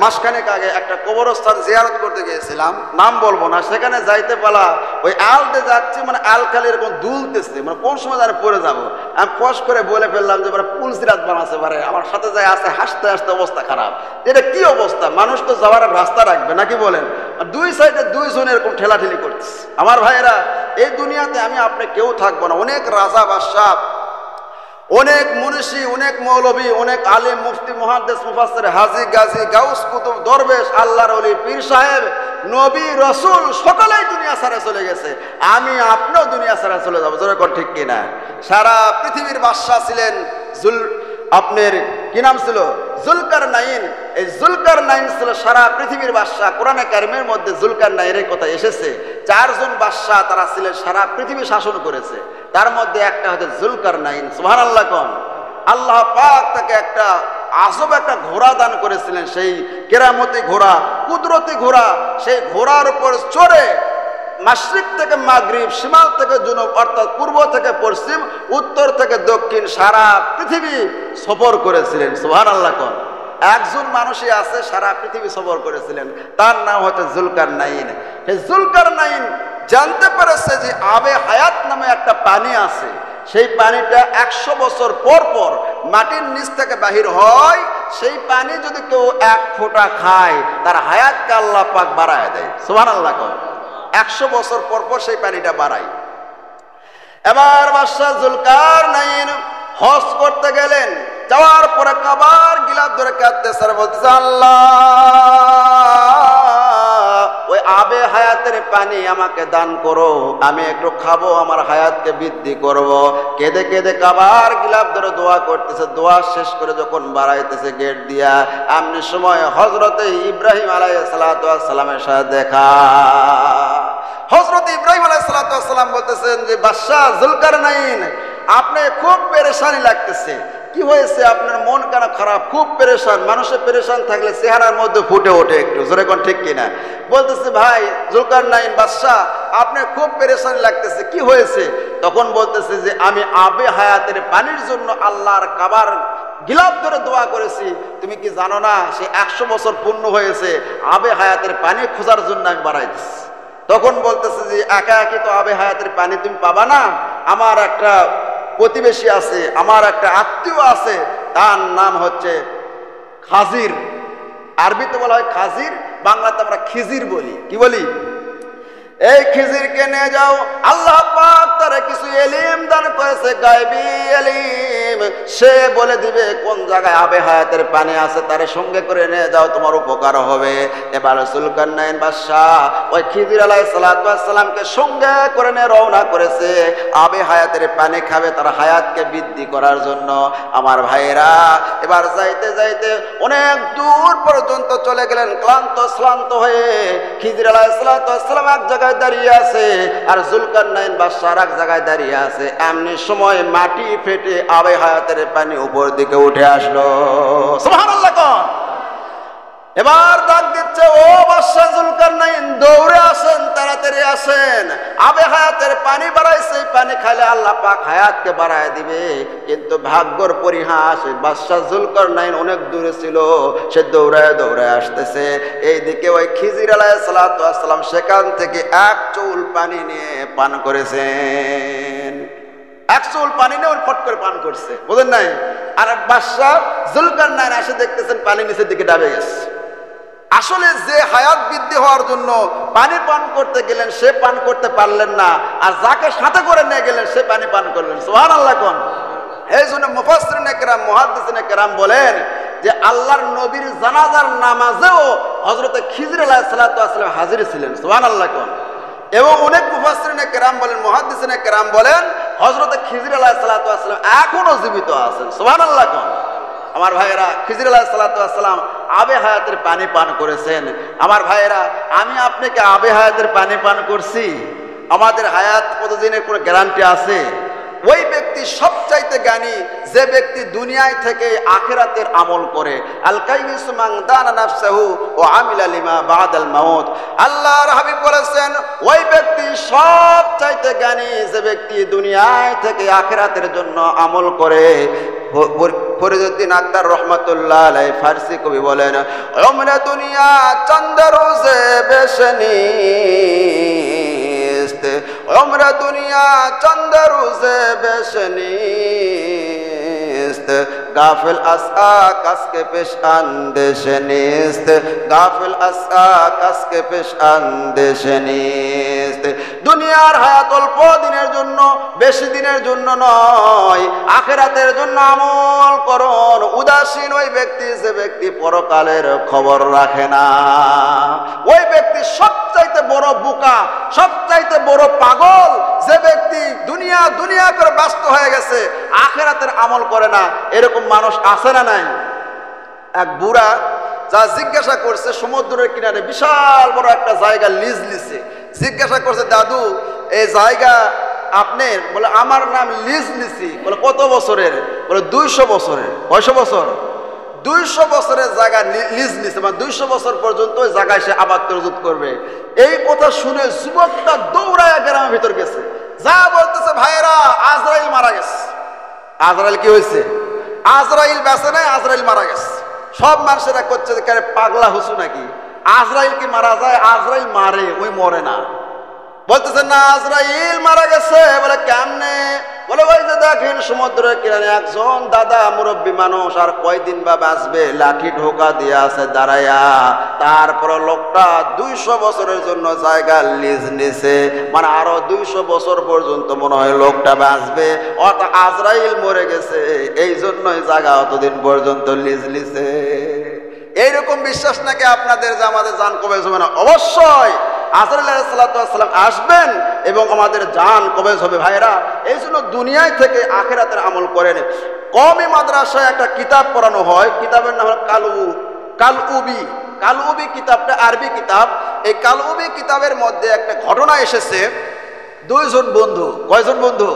মাসখানেক আগে একটা কবরস্থান জিয়ারত করতে গিয়েছিলাম, নাম বলবো না। সেখানে যাইতে পালা ওই আলতে যাচ্ছি, মানে আল খালি এরকম দুলতেছে, মানে কোন সময় জানে পড়ে যাবো। আমি ফস করে বলে ফেললাম যে পুলসিরাত বানাচ্ছে পারে, আমার সাথে যায় আছে, হাসতে হাসতে অবস্থা খারাপ। এটা কি অবস্থা? মানুষ তো যাওয়ার রাস্তা রাখবে নাকি বলেন? দুই সাইডে দুইজন এরকম ঠেলাঠেলি করতেছে। আমার ভাইয়েরা, এই দুনিয়াতে আমি আপনি কেউ থাকবো না। অনেক রাজা বাদশাহ, অনেক মুনিশি, অনেক মৌলবী, অনেক আলিম, মুফতি, মুহাদ্দিস, মুফাসসির, হাজী, গাজী, গাউস, কুতুব, দরবেশ, আল্লাহর ওলি, পীর সাহেব, নবী, রাসূল সকলেই দুনিয়া ছেড়ে চলে গেছে। আমি আপনিও দুনিয়া ছেড়ে চলে যাবো। জোরে কর ঠিক কিনা? সারা পৃথিবীর বাদশাহ ছিলেন আপনার কি নাম ছিল? জুলকারনাইন। এই জুলকারনাইন ছিল সারা পৃথিবীর বাদশাহ। কোরআনে কারিমের মধ্যে জুলকারনাইনের কথা এসেছে। 4 জন বাদশাহ তারা ছিলেন, সারা পৃথিবী শাসন করেছে। তার মধ্যে একটা হচ্ছে জুলকারনাইন। সুবহানাল্লাহ কোন। আল্লাহ পাক তাকে একটা আজব একটা ঘোড়া দান করেছিলেন, সেই কেরামতি ঘোড়া, কুদরতি ঘোড়া। সেই ঘোড়ার উপর চড়ে মাশরিক থেকে মাগরিব, শিমাল থেকে জুনুব, অর্থাৎ পূর্ব থেকে পশ্চিম, উত্তর থেকে দক্ষিণ সারা পৃথিবী সফর করেছিলেন। সুবহানাল্লাহ। কোন একজন মানুষই আছে সারা পৃথিবী সফর করেছিলেন, তার নাম হচ্ছে জুলকারনাইন। সেই জুলকারনাইন জানতে পেরেছে যে আবে হায়াত নামে একটা পানি আছে, সেই পানিটা 100 বছর পর পর মাটির নিচ থেকে বাহির হয়। সেই পানি যদি কেউ 1 ফোঁটা খায় তার হায়াতকে আল্লাহ পাক বাড়ায় দেয়। সুবহানাল্লাহ। 100 বছর পর পর সেই পানিটা বাড়ায়। এবার বাদশা জুলকারনাইন হজ করতে গেলেন। যাওয়ার পরে কাবার গিলাফ ধরে কাঁদতেছে আর বলতেছে, আল্লাহ ওই আবে হায়াতের পানি আমাকে দান করো, আমি একটু খাবো, আমার হায়াতকে বৃদ্ধি করব। কেঁদে কেঁদে কাবার গিলাফ ধরে দোয়া করতেছে। দোয়া শেষ করে যখন বাড়াইতেছে গেট দিয়া, এমনি সময় হযরতে ইব্রাহিম আলাইহিস সালাতু ওয়াস সালামের সাথে দেখা। হযরত ইব্রাহিম আলাইহিস সালাতু ওয়াস সালাম বলতেছেন যে বাদশা জুলকারনাইন, আপনি খুব পেরেশানি লাগতেছে, কি হয়েছে? আপনার মন কেন খারাপ? খুব পেরেশান। মানুষের পেরেশান থাকলে চেহারার মধ্যে ফুটে ওঠে একটু, জোরে কোন ঠিক কিনা? বলতেছে, ভাই জুলকারনাইন বাদশা, আপনি খুব পেরেশান লাগতেছে, কি হয়েছে? তখন বলতেছে যে আমি আবে হায়াতের পানির জন্য আল্লাহর কাবার গিলাফ ধরে দোয়া করেছি। তুমি কি জানো না সে 100 বছর পূর্ণ হয়েছে, আবে হায়াতের পানি খোঁজার জন্য আমি বাড়াই দিচ্ছি। তখন বলতেছে যে একা একই তো আবে হায়াতের পানি তুমি পাবা না, আমার একটা প্রতিবেশী আছে, আমার একটা আত্মীয় আছে, তার নাম হচ্ছে খাজির। আরবিতে বলা হয় খাজির, বাংলাতে আমরা খিজির বলি। কি বলি? এই খিজিরকে নিয়ে যাও, আল্লাহ পাক তারে কিছু ইলম দান করেছে, গায়বী ইলম। সে বলে দিবে কোন জায়গায় আবে হায়াতের পানি আছে, তারে সঙ্গে করে নিয়ে যাও, তোমার উপকার হবে। এবার জুলকারনাইন বাদশা ওই খিজির আলাইহিস সালাতু ওয়াস সালামকে সঙ্গে করে নিয়ে রওনা করেছে, আবে হায়াতের পানি খাবে তার হায়াতকে বৃদ্ধি করার জন্য। আমার ভাইরা, এবার যাইতে যাইতে অনেক দূর পর্যন্ত চলে গেলেন, ক্লান্ত শ্রান্ত হয়ে। খিজির আলাইহিস সালাতু ওয়াস সালাম এক জায়গায় দাঁড়িয়ে আছে আর জুলকারনাইন বাদশা এক জায়গায় দাঁড়িয়ে আছে। এমনি সময় মাটি ফেটে আবে হায়াতের পানি উপর দিকে উঠে আসলো। সুবহানাল্লাহ। এবার ডাক দিচ্ছে, ও বাদশা জুলকারনাইন, দৌড়ে আসেন, তাড়াতাড়ি আসেন, আবে হায়াতের পানি বাড়াইছে, এই পানি খাইলে আল্লাহ পাক হায়াতকে বাড়ায় দিবে। কিন্তু ভাগ্যর পরিহাস, বাদশা জুলকারনাইন অনেক দূরে ছিল, সে দৌড়ায় দৌড়ায় আসতেছে। এইদিকে ওই খিজির আলাইহিস সালাতু ওয়াস সালাম সেখান থেকে 1 চুল পানি নিয়ে পান করেছেন। 1 চুল পানি নিয়ে ফট করে পান করছে, বুঝেন নাই? আর বাদশা জুলকারনাইন এসে দেখতেছেন পানি নিচের দিকে ডাবে গেছে। আসলে যে হায়াত বৃদ্ধি হওয়ার জন্য পানি পান করতে গেলেন সে পান করতে পারলেন না, আর যাকে সাথে করে নিয়ে গেলেন সে পানি পান করলেন। সুবহানাল্লাহ। কোন এই জন্য মুফাসসিরিনে কেরাম, মুহাদ্দিসিনে কেরাম বলেন যে আল্লাহর নবীর জানাজার নামাজেও হযরতে খিজির আলাইহিস সালাতু ওয়াস সালাম হাজির ছিলেন। সুবহানাল্লাহ। কোন এবং অনেক মুফাসসিরিনে কেরাম বলেন, মুহাদ্দিসিনে কেরাম বলেন হযরতে খিজির আলাইহিস সালাতু ওয়াস সালাম এখনো জীবিত আছেন। সুবহানাল্লাহ। কোন আমার ভাইয়েরা, খিজির আলাইহিস সালাতু ওয়াস সালাম আবে হায়াতের পানি পান করেছেন। আমার ভাইয়েরা, আমি আপনাকে আবে হায়াতের পানি পান করছি, আমাদের হায়াত কতদিনের কোনো গ্যারান্টি আছে? ওই ব্যক্তি সবচাইতে জ্ঞানী যে ব্যক্তি দুনিয়ায় থেকে আখিরাতের আমল করে। আল কাইয়িসু মান দানা নাফসাহু ওয়া আমিলা লিমা বাদাল মাউত। আল্লাহর হাবিব বলেছেন, ওই ব্যক্তি সবচাইতে জ্ঞানী যে ব্যক্তি দুনিয়ায় থেকে আখিরাতের জন্য আমল করে। ফরিদউদ্দিন আক্তার রহমাতুল্লাহ আলাইহি ফারসি কবি বলেন, উমরে দুনিয়া চন্দ রোজে বেশনি, उम्र दुनिया चंद रोज़े बेशनीस्त, गाफिल असआ कस के पेश अंदेश नीस्त, गाफिल असआ कस के पेश अंदेश नीस्त। দুনিয়ার হায়াত অল্প দিনের জন্য, বেশি দিনের জন্য নয়, আখিরাতের জন্য আমল করুন। উদাসীন ওই ব্যক্তি যে ব্যক্তি পরকালের খবর রাখে না। ওই ব্যক্তি সবচাইতে বড় বোকা, সবচাইতে বড় পাগল যে ব্যক্তি দুনিয়া দুনিয়া করে ব্যস্ত হয়ে গেছে, আখিরাতের আমল করে না। এরকম মানুষ আছে না নাই? এক বুড়া যা জিজ্ঞাসা করছে, সমুদ্রের কিনারে বিশাল বড় একটা জায়গা লিজ লিছে। জিজ্ঞাসা করছে, দাদু এই জায়গা আপনার? বলে, আমার নাম লিজ লিছি। বলে, কত বছরের? বলে, 200 বছরের। কয়শো বছর? 200 বছরের জায়গা লিজ নিছে, মানে 200 বছর পর্যন্ত ওই জায়গায় সে আবাদ তরজুত করবে। এই কথা শুনে যুবকটা দৌড়ায় গ্রামের ভিতর গেছে, যা বলতেছে ভাইয়েরা আজরাইল মারা গেছে। আজরাইল কি হয়েছে? আজরাইল বেঁচে নাই, আজরাইল মারা গেছে। সব মানুষেরা করছে যে পাগলা হুসু নাকি, আজরাইল কি মারা যায়? আজরাইল মারে, ওই মরে না। বলতেছে না আজরাইল মারা গেছে। বলে কেমনে? বলে ওই যে দেখেন সমুদ্রের কিনারে একজন দাদা মুরব্বী মানুষ, আর কয়দিন বা বাঁচবে, লাঠি ঢোকা দিয়ে আছে দাঁড়াইয়া। তারপর লোকটা 200 বছরের জন্য জায়গা লিজ নিছে, মানে আরো 200 বছর পর্যন্ত মনে হয় লোকটা বাঁচবে। অর্থাৎ আজরাইল মরে গেছে, এই জন্যই জায়গা অতদিন পর্যন্ত লিজ নিছে। এইরকম বিশ্বাস নাকি আপনাদের যে আমাদের জান কবে হবে না? অবশ্যই আজরাইল আলাইহিস সালাম আসবেন এবং আমাদের জান কবজ হবে ভাইরা। এই জন্য দুনিয়ায় থেকে আখিরাতের আমল করেন। কওমি মাদ্রাসায় একটা কিতাব পড়ানো হয়, কিতাবের নাম হলো কালউবি। কালউবি কিতাবটা আরবি কিতাব। এই কালউবি কিতাবের মধ্যে একটা ঘটনা এসেছে। 2 জন বন্ধু। কয়জন বন্ধু?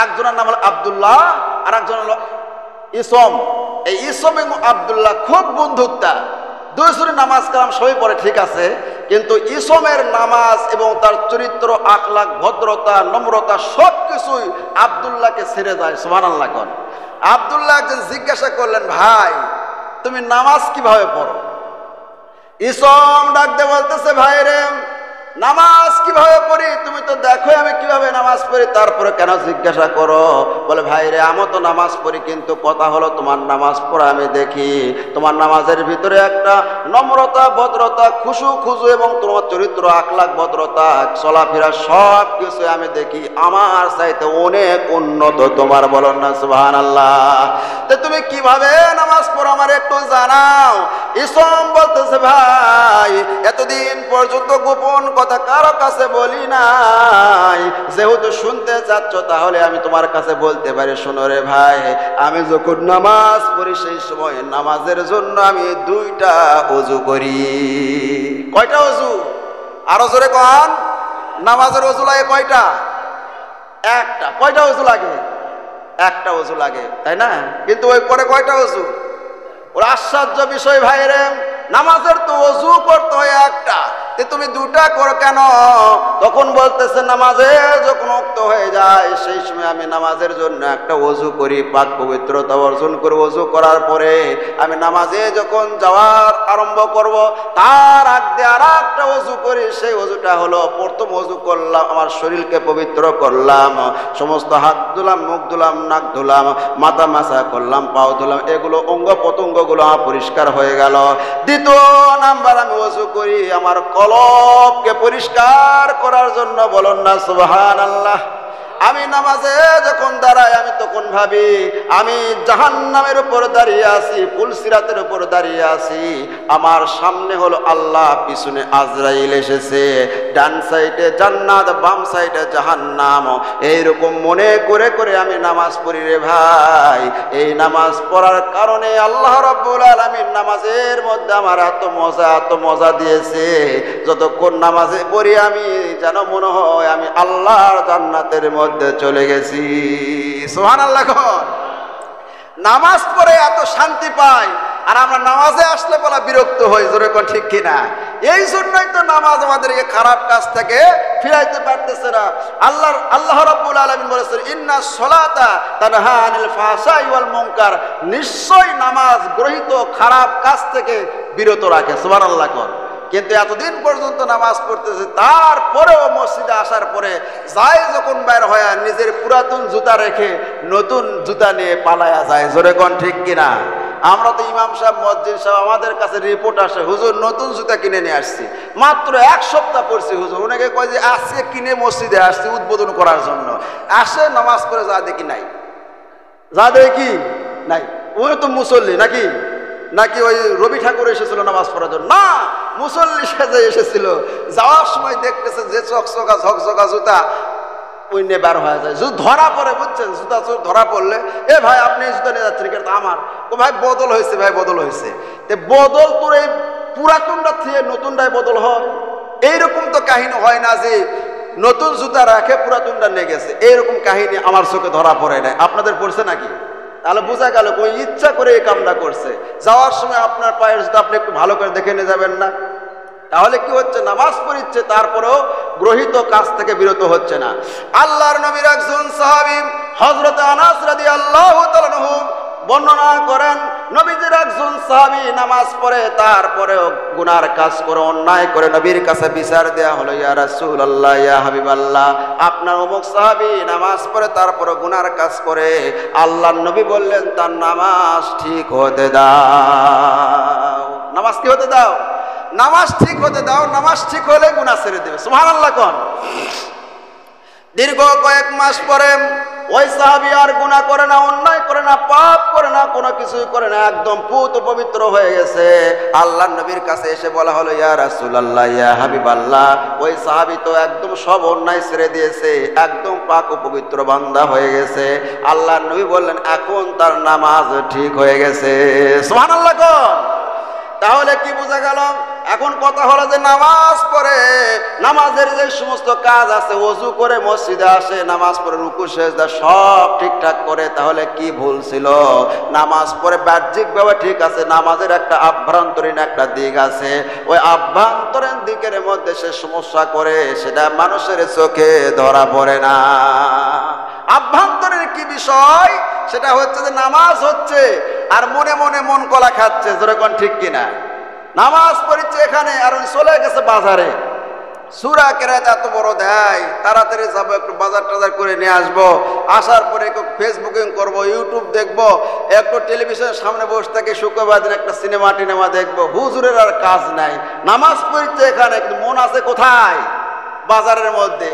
একজনের নাম হলো আব্দুল্লাহ আর একজন হলো ইসম। এই ইসম এবং আব্দুল্লাহ খুব বন্ধুত্বা। 2 জনের নামাজ কালাম সবই পড়ে, ঠিক আছে, কিন্তু ইসমের নামাজ এবং তার চরিত্র, আখলাক, ভদ্রতা, নম্রতা সবকিছুই আব্দুল্লাহকে ছেড়ে যায়। সুবহানাল্লাহ। কোন আব্দুল্লাহ একজন জিজ্ঞাসা করলেন, ভাই তুমি নামাজ কিভাবে পড়ো? ইসম ডাক দিয়ে বলতেছে, ভাই রে নামাজ কিভাবে পড়ি? তুমি তো দেখো আমি কিভাবে নামাজ পড়ি, তারপরে কেন জিজ্ঞাসা করো? বলে ভাই রে আমি তো নামাজ পড়ি, কিন্তু কথা হলো তোমার নামাজ পড়া আমি দেখি তোমার নামাজের ভিতরে একটা নম্রতা, ভদ্রতা, খুজু এবং তোমার চরিত্র, আখলাক, ভদ্রতা, চলাফেরা সব কিছু আমি দেখি আমার চাইতে অনেক উন্নত তোমার। বলো না সুবহানাল্লাহ। তো তুমি কিভাবে নামাজ পড়ো আমার একটু জানাও। ইসম বলতেছে, ভাই এতদিন পর্যন্ত গোপন কথা কারো কাছে বলি নাই, যেহেতু শুনতে চাচ্ছ তাহলে আমি তোমার কাছে বলতে পারি। শোনো রে ভাই, আমি যখন নামাজ পড়ি সেই সময় নামাজের জন্য আমি 2টা ওযু করি। কয়টা ওযু? আরো জোরে কোন। নামাজের ওযু লাগে কয়টা? একটা। কয়টা ওযু লাগে? একটা ওযু লাগে, তাই না? কিন্তু ওই পরে কয়টা ওযু? ওর আশ্চর্য বিষয় ভাই রে, নামাজের তো ওযু করতে হয় একটা, তুমি 2টা করো কেন? তখন বলতেছে নামাজে যখন ওয়াক্ত হয়ে যায় সেই সময় আমি নামাজের জন্য একটা ওযু করি, পাক পবিত্রতা অর্জন করে ওযু করার পরে আমি নামাজে যখন যাওয়ার আরম্ভ করব তার আগে আর একটা ওযু করি। সেই ওযুটা হলো, প্রথম ওযু করলাম আমার শরীরকে পবিত্র করলাম, সমস্ত হাত ধুলাম, মুখ ধুলাম, নাক ধুলাম, মাথা মাসা করলাম, পাও ধুলাম, এগুলো অঙ্গ প্রত্যঙ্গগুলো আমার পরিষ্কার হয়ে গেল। দ্বিতীয় নাম্বার আমি ওযু করি আমার কলবকে পরিষ্কার করার জন্য। বলুন না সুবহানাল্লাহ। আমি নামাজে যখন দাঁড়াই আমি তখন ভাবি আমি জাহান্নামের উপর দাঁড়িয়ে আছি, পুলসিরাতের উপর দাঁড়িয়ে আছি, আমার সামনে হলো আল্লাহ, পিছনে আজরাইল এসেছে, ডান সাইডে জান্নাত, বাম সাইডে জাহান্নাম। এইরকম মনে করে করে আমি নামাজ পড়ি রে ভাই। এই নামাজ পড়ার কারণে আল্লাহ রাব্বুল আলামিন নামাজের মধ্যে আমার এত মজা দিয়েছে, যতক্ষণ নামাজে পড়ি আমি যেন মনে হয় আমি আল্লাহর জান্নাতের মধ্যে চলে গেছি। সুবহানাল্লাহ। নামাজ পড়ে এত শান্তি পাই, আর আমরা নামাজে আসলে বলা বিরক্ত হই। জোরে কোন ঠিক কিনা? এই জন্যই তো নামাজ আমাদেরকে খারাপ কাজ থেকে ফিরাইতে পারতেছে না। আল্লাহ রাব্বুল আলামিন বলেছেন ইন্নাস সালাতা তানহা আনিল ফাহশাই ওয়াল মুনকার, নিশ্চয় নামাজ গ্রহীত খারাপ কাজ থেকে বিরত রাখে। সুবহানাল্লাহ। কিন্তু এতদিন পর্যন্ত নামাজ পড়তেছে, তারপরেও মসজিদে আসার পরে যাই যখন বাইর হয় নিজের পুরাতন জুতা রেখে নতুন জুতা নিয়ে পালায়া যায়। জোরে কোন ঠিক কিনা? আমরা তো ইমাম সাহেব, মসজিদ সাহেব, আমাদের কাছে রিপোর্ট আসে হুজুর নতুন জুতা কিনে নিয়ে আসছি, মাত্র 1 সপ্তাহ পড়ছি হুজুর। অনেকে কয় যে আজকে কিনে মসজিদে আসছি উদ্বোধন করার জন্য, আসে নামাজ পড়ে যা দেখি নাই, যা দেখি নাই। ওই তো মুসল্লি নাকি নাকি ওই রবি ঠাকুর এসেছিল নামাজ পড়ার জন্য? না, মুসল্লি সেজে এসেছিল। যাওয়ার সময় দেখতেছে যে চকচকা ঝকঝকা জুতা ওই নিয়ে বের হয়ে যায়। যদি ধরা পড়ে, বুঝছেন, জুতা চোর ধরা পড়লে, এ ভাই আপনি এই জুতা নিয়ে যাচ্ছেন কেন? আমার ও ভাই বদল হয়েছে, ভাই বদল হয়েছে। বদল তোর এই পুরাতনটা থেকে নতুনটাই বদল হয়। এইরকম তো কাহিনী হয় না যে নতুন জুতা রাখে পুরাতনটা নিয়ে গেছে, এইরকম কাহিনী আমার চোখে ধরা পড়ে নাই। আপনাদের পড়ছে নাকি? তাহলে বোঝা গেল ওই ইচ্ছা করে এই কামটা করছে। যাওয়ার সময় আপনার পায়ের যদি আপনি একটু ভালো করে দেখে নিয়ে যাবেন না? তাহলে কি হচ্ছে, নামাজ পড়িচ্ছে তারপরেও গ্রহীত কাজ থেকে বিরত হচ্ছে না। আল্লাহর নবীর একজন সাহাবী হযরত আনাস রাদিয়াল্লাহু তাআলা আনহু বর্ণনা করেন, নবীজির একজন সাহাবী নামাজ পড়ে তারপরেও গুনার কাজ করে, অন্যায় করে নবীর কাছে বিচার দেয়া হলো, ইয়া রাসূলুল্লাহ, ইয়া হাবিবাল্লাহ, আপনার অমুক সাহাবী নামাজ পড়ে তারপরে গুনার কাজ করে। আল্লাহর নবী বললেন, তার নামাজ ঠিক হতে দাও। নামাজ কি হতে দাও? নামাজ ঠিক হতে দাও। নামাজ ঠিক হলে গুনাহ ছেড়ে দেবে। সুবহানাল্লাহ কোন। দীর্ঘ কয়েক মাস পরে ওই সাহাবী আর গুনাহ করে না, অন্যায় করে না, পাপ করে না, কোনো কিছুই করে না, একদম পুত পবিত্র হয়ে গেছে। আল্লাহর নবীর কাছে এসে বলা হলো, ইয়া রাসূলুল্লাহ, ইয়া হাবিবাল্লাহ, ওই সাহাবী তো একদম সব অন্যায় ছেড়ে দিয়েছে, একদম পাক ও পবিত্র বান্দা হয়ে গেছে। আল্লাহর নবী বললেন, এখন তার নামাজ ঠিক হয়ে গেছে। সুবহানাল্লাহ কোন। তাহলে কি বোঝা গেল? এখন কথা হলো যে নামাজ পড়ে, নামাজের যে সমস্ত কাজ আছে, ওযু করে মসজিদে আসে, নামাজ পড়ে রুকু সেজদা সব ঠিকঠাক করে, তাহলে কি ভুল ছিল? নামাজ পড়ে বাহ্যিকভাবে ঠিক আছে, নামাজের একটা আভ্যন্তরীণ একটা দিক আছে, ওই আভ্যন্তরীণ দিকের মধ্যে সে সমস্যা করে, সেটা মানুষের চোখে ধরা পড়ে না। আভ্যন্তরীণ কি বিষয়? সেটা হচ্ছে যে নামাজ হচ্ছে আর মনে মনে মন কলা খাচ্ছে, যেরকম ঠিক কিনা? নামাজ পড়ছে এখানে আর চলে গেছে বাজারে, সূরা কেরাত এত বড় দেয়, তাড়াতাড়ি যাবো, একটু বাজার টাজার করে নিয়ে আসবো, আসার পরে একটু ফেসবুকিং করবো, ইউটিউব দেখবো, একটু টেলিভিশনের সামনে বসে থেকে শুক্রবার দিন একটা সিনেমা টিনেমা দেখবো। হুজুরের আর কাজ নাই, নামাজ পড়ছে এখানে, কিন্তু মন আছে কোথায়? বাজারের মধ্যে।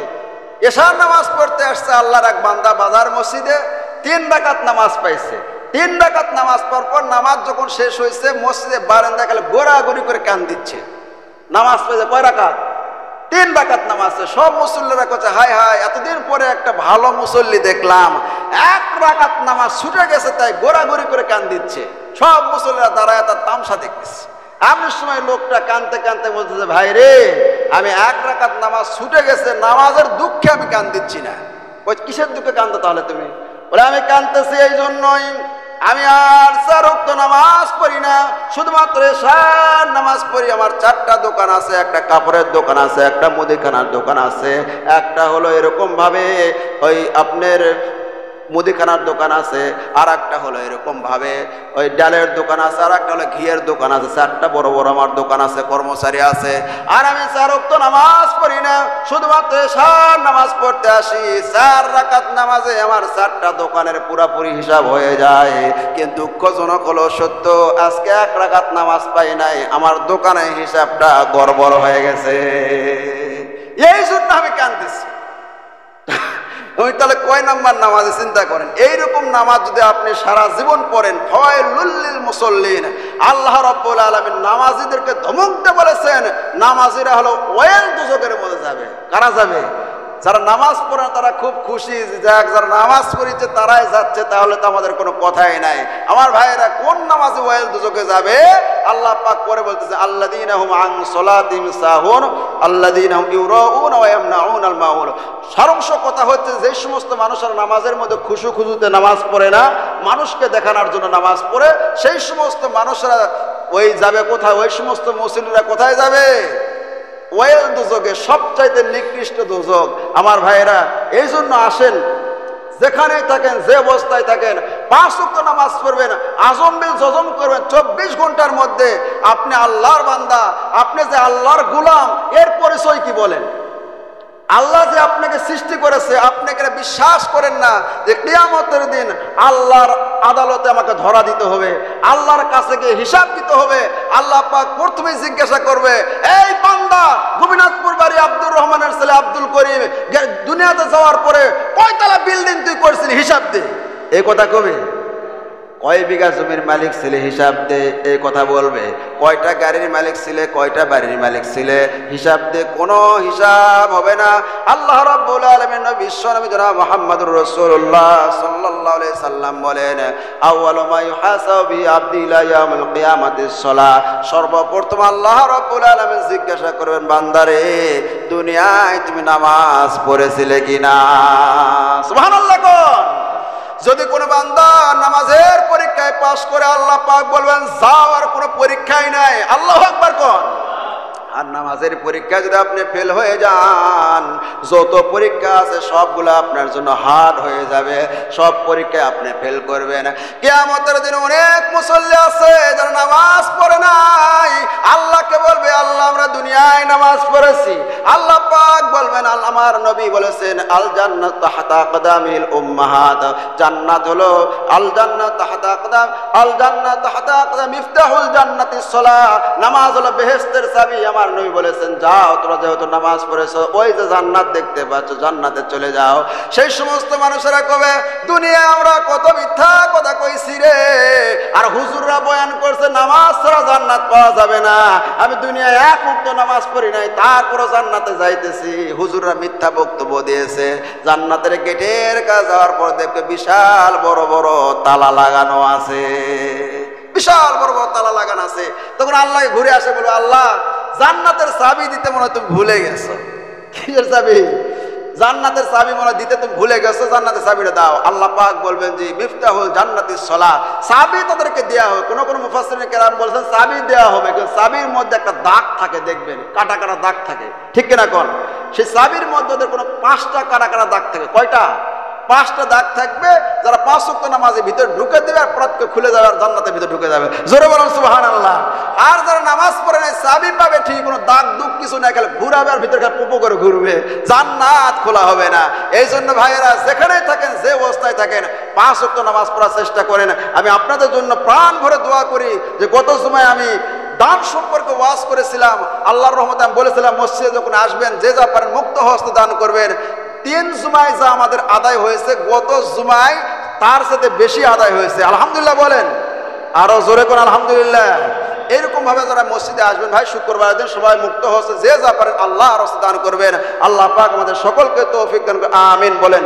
এশার নামাজ পড়তে আসছে আল্লাহর এক বান্দা বাজার মসজিদে, 3 রাকাত নামাজ পাইছে। 3 রাকাত নামাজ পড়ার পর নামাজ যখন শেষ হয়েছে, মসজিদে বারান্দা গেলে গোড়াগড়ি করে কান দিচ্ছে। নামাজ পড়েছে কয় রাকাত? 3 রাকাত নামাজ। সব মুসল্লিরা কাছে, হায় হায়, এতদিন পরে একটা ভালো মুসল্লি দেখলাম, 1 রাকাত নামাজ ছুটে গেছে তাই গোড়াগড়ি করে কান দিচ্ছে। সব মুসল্লিরা দাঁড়ায় তার তামসা দেখতেছে। এমন সময় লোকটা কানতে কানতে বলতেছে, ভাই রে, আমি 1 রাকাত নামাজ ছুটে গেছে, নামাজের দুঃখে আমি কান দিচ্ছি না। ওই কিসের দুঃখে কান্দো তাহলে তুমি? বলে, আমি কানতেছি এই জন্যই, আমি আর 4 ওয়াক্ত নামাজ পড়ি না, শুধুমাত্র এশার নামাজ পড়ি। আমার 4টা দোকান আছে, একটা কাপড়ের দোকান আছে, একটা মুদিখানার দোকান আছে, একটা হলো এরকম ভাবে ওই আপনার মুদিখানার দোকান আছে, আর একটা হলো এরকম ভাবে ওই ডালের দোকান আছে, আর একটা হলো ঘিয়ের দোকান আছে। 4টা বড় বড় আমার দোকান আছে, কর্মচারী আছে, আর আমি 4 ওয়াক্ত নামাজ পড়ি না, শুধুমাত্র এশার নামাজ পড়তে আসি। 4 রাকাত নামাজে আমার 4টা দোকানের পুরাপুরি হিসাব হয়ে যায়। কিন্তু দুঃখজনক হলো সত্য, আজকে 1 রাকাত নামাজ পাই নাই, আমার দোকানের হিসাবটা গড়বড় হয়ে গেছে। এই জন্য আমি কাঁদতেছি। ওই তাহলে কয় নাম্বার নামাজে চিন্তা করেন। এইরকম নামাজ যদি আপনি সারা জীবন পড়েন, ফাওয়াইলুল লিল মুসাল্লিন, আল্লাহ রাব্বুল আলামিন নামাজীদেরকে ধমক দিয়ে বলেছেন, নামাজীরা হলো ওয়াইল দুজকের মধ্যে যাবে। কারা যাবে? যারা নামাজ পড়ে তারা খুব খুশি, যারা নামাজ পড়িছে তারাই যাচ্ছে, তাহলে তো আমাদের কোনো কথাই নাই। আমার ভাইয়েরা, কোন নামাজে ওয়াইল দুজকে যাবে? আল্লাহ পাক করে বলতেছে, আল্লাযীনা হুম আন সালাতিহিম সাহুন আল্লাযীনা হুম ইউরাউন ওয়া ইয়ামনাউনাল মাউন। সারাংশ কথা হচ্ছে, যে সমস্ত মানুষের নামাজের মধ্যে খুশুতে নামাজ পড়ে না, মানুষকে দেখানোর জন্য নামাজ পড়ে, সেই সমস্ত মানুষরা ওই যাবে কোথায়? ওই সমস্ত মুসলিমরা কোথায় যাবে? ওয়াইল দুজকে, সবচাইতে নিকৃষ্ট দুজক। আমার ভাইয়েরা, এই জন্য আসেন, যেখানেই থাকেন, যে অবস্থায় থাকেন, 5 ওয়াক্ত নামাজ পড়বেন, আজম বিল জজম করবেন। 24 ঘন্টার মধ্যে আপনি আল্লাহর বান্দা, আপনি যে আল্লাহর গোলাম, এর পরিচয় কি বলেন? আল্লাহ যে আপনাকে সৃষ্টি করেছে, আপনি কি বিশ্বাস করেন না যে কিয়ামতের দিন আল্লাহর আদালতে আমাকে ধরা দিতে হবে, আল্লাহর কাছে গিয়ে হিসাব দিতে হবে? আল্লাহ পাক প্রথমেই জিজ্ঞাসা করবে, এই বান্দা, গোবিনাথপুর বাড়ি আব্দুর রহমানের ছেলে আব্দুল করিম, দুনিয়াতে যাওয়ার পরে কয়তলা বিল্ডিং তুই করছিলি, হিসাব দে। এই কথা কবে? কয় বিঘা জমির মালিক ছিলে, হিসাব দে, এই কথা বলবে। কয়টা গাড়ির মালিক ছিলে, কয়টা বাড়ির মালিক ছিলে, হিসাব দে। কোনো হিসাব হবে না। আল্লাহ রাব্বুল আলামিন বিশ্ব নবী জনাব মুহাম্মদুর রাসূলুল্লাহ সাল্লাল্লাহু আলাইহি সাল্লাম বলেন, আউয়ালু মা ইউহাসাবু বি আবদি ইলা ইয়াউমিল কিয়ামাতিস সালাহ। সর্বপ্রথম আল্লাহ রাব্বুল আলামিন জিজ্ঞাসা করবেন, বান্দারে, দুনিয়ায় তুমি নামাজ পড়েছিলে কিনা? সুবহানাল্লাহ কোন। যদি কোনো বান্দা নামাজের পরীক্ষায় পাশ করে আল্লাহ পাক বলবেন যাও, আর কোনো পরীক্ষাই নাই। আল্লাহু আকবার কোন। আর নামাজের পরীক্ষা যদি আপনি ফেল হয়ে যান, যত পরীক্ষা আছে সবগুলো আপনার জন্য হার্ড হয়ে যাবে, সব পরীক্ষায় আপনি ফেল করবেন। কিয়ামতের দিনে অনেক মুসল্লি আছে যারা নামাজ পড়ে নাই, আল্লাহকে বলবে আল্লাহ আমরা দুনিয়ায় নামাজ পড়েছি। আল্লাহ পাক বলবেন আমার নবী বলেছেন আল জান্নাত তাহতা আকদামিল উম্মাহাত, জান্নাত হলো আল জান্নাত তাহতা আকদাম, আল জান্নাত তাহতা আকদাম মিফতাহুল জান্নাতিস সালাহ, নামাজ হলো বেহেশতের চাবি। আমার নবী বলেছেন যাও তোমরা যেহেতু নামাজ পড়েছো, ওই যে জান্নাত দেখতে পাচ্ছ জান্নাতে চলে যাও। সেই সমস্ত মানুষেরা কবে দুনিয়ায় আমরা কত মিথ্যা কথা কইছি রে, আর হুজুররা বয়ান করছে নামাজ ছাড়া জান্নাত পাওয়া যাবে না, আমি দুনিয়ায় এক ওয়াক্ত নামাজ পড়ি নাই তারপরও জান্নাতে যাইতেছি। হুজুররা মিথ্যা বক্তব্য দিয়েছে। জান্নাতের গেটের কাছে যাওয়ার পর দেখবে বিশাল বড় বড় তালা লাগানো আছে, বিশাল বড় বড় তালা লাগানো আছে। তখন আল্লাহকে ঘুরে আসে বলবো আল্লাহ জান্নাতের চাবি দিতে মনে হয় তুমি ভুলে গেছো। কিসের চাবি? জান্নাতের চাবি মনে দিতে তুমি ভুলে গেছো, জান্নাতের চাবিটা দাও। আল্লাহ পাক বলবেন যে মিফতাহুল জান্নাতিস সালাহ, চাবি তাদেরকে দেওয়া হবে। কোন কোন মুফাসসিরিন কেরাম বলেছেন চাবি দেওয়া হবে, কিন্তু চাবির মধ্যে একটা দাগ থাকে, দেখবেন কাটা কাটা দাগ থাকে, ঠিক কিনা কোন? সেই চাবির মধ্যে ওদের কোনো 5টা কাটা কাটা দাগ থাকে। কয়টা? 5টা দাগ থাকবে। যারা 5 ওয়াক্ত নামাজের ভিতরে ঢুকে দেবে আর পরতকে খুলে যাবে আর জান্নাতের ভিতরে ঢুকে যাবে। জোরে বলুন সুবহানাল্লাহ। আর যারা নামাজ পড়ে নাই চাবি পাবে ঠিক, কোনো দাগ দুঃখ কিছু না, খেলে ঘুরাবে আর ভিতরে পোপো করে ঘুরবে, জান্নাত খোলা হবে না। এই জন্য ভাইয়েরা যেখানেই থাকেন, যে অবস্থায় থাকেন, 5 ওয়াক্ত নামাজ পড়ার চেষ্টা করেন। আমি আপনাদের জন্য প্রাণ ভরে দোয়া করি যে গত সময় আমি দান সম্পর্কে ওয়াজ করেছিলাম। আল্লাহর রহমতে আমি বলেছিলাম মসজিদে যখন আসবেন যে যা পারেন মুক্ত হস্তে দান করবেন। 3 জুমায় যা আমাদের আদায় হয়েছে, গত জুমায় তার সাথে বেশি আদায় হয়েছে। আলহামদুলিল্লাহ বলেন, আরো জোরে কোন আলহামদুলিল্লাহ। এরকম ভাবে যারা মসজিদে আসবেন ভাই, শুক্রবার দিন সবাই মুক্ত হস্তে যে যা পারেন আল্লাহর হস্তে দান করবেন। আল্লাহ পাক আমাদের সকলকে তৌফিক দান করুন, আমিন বলেন।